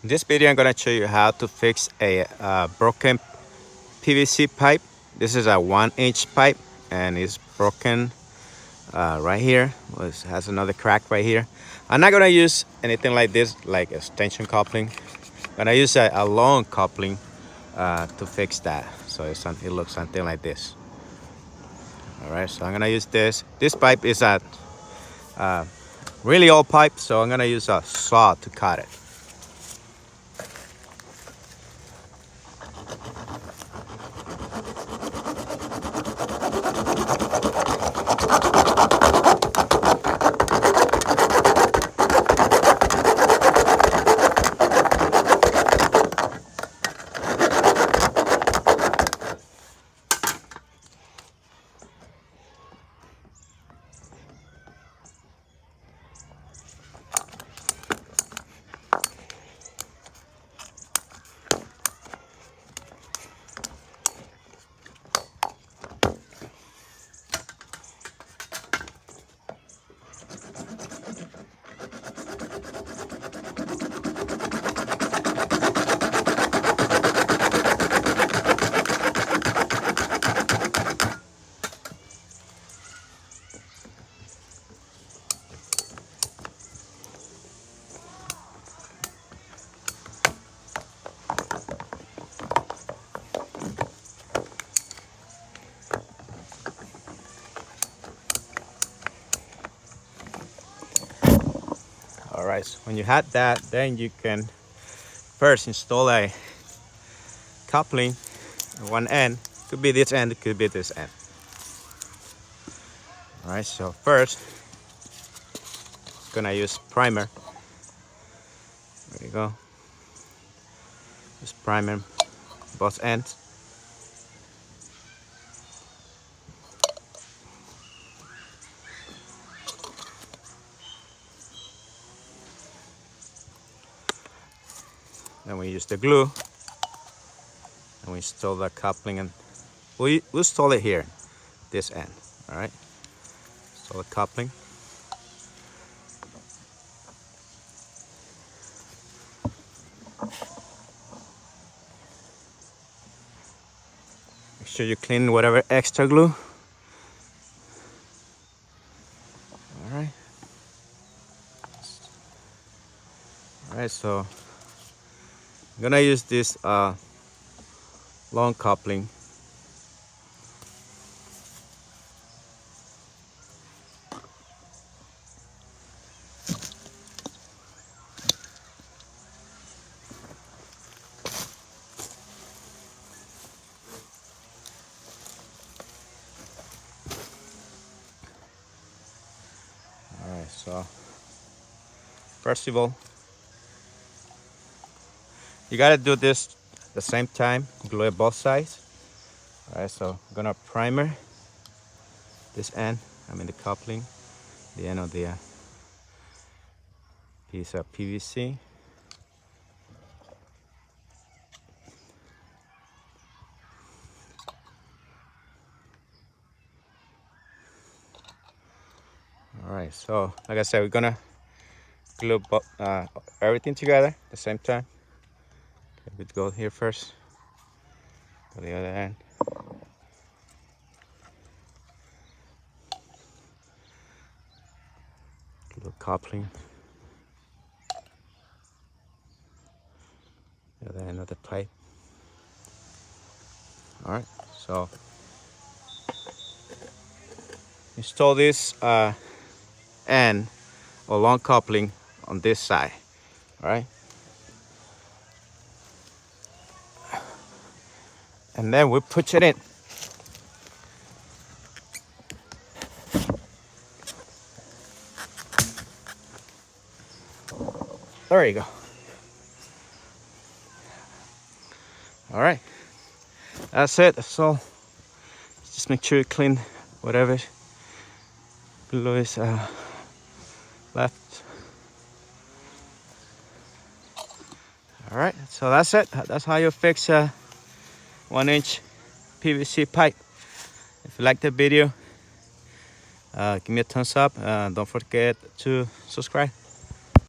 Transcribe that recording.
In this video, I'm gonna show you how to fix a broken PVC pipe. This is a 1-inch pipe and it's broken right here. Well, it has another crack right here. I'm not gonna use anything like this, like extension coupling. I'm gonna use a long coupling to fix that. So it looks something like this. All right, so I'm gonna use this. This pipe is a really old pipe, so I'm gonna use a saw to cut it. Alright, so when you had that, then you can first install a coupling at one end. Could be this end, it could be this end. Alright, so first, gonna use primer. There you go. Just primer both ends. Then we use the glue and we install the coupling, and we'll install it here, this end. All right, install the coupling. Make sure you clean whatever extra glue. All right. All right, so I'm gonna use this long coupling. All right, so first of all, you gotta do this at the same time, glue it both sides. All right, so I'm gonna primer this end, the coupling, the end of the piece of PVC. All right, so like I said, we're gonna glue everything together at the same time. Okay, we'd go here first, go to the other end. Glue coupling. The other end of the pipe. All right, so install this end or long coupling on this side. All right, and then we push it in. There you go. All right, that's it. That's all. Just make sure you clean whatever glue is left. All right, so that's it. That's how you fix a 1-inch PVC pipe. If you like the video, give me a thumbs up. Don't forget to subscribe.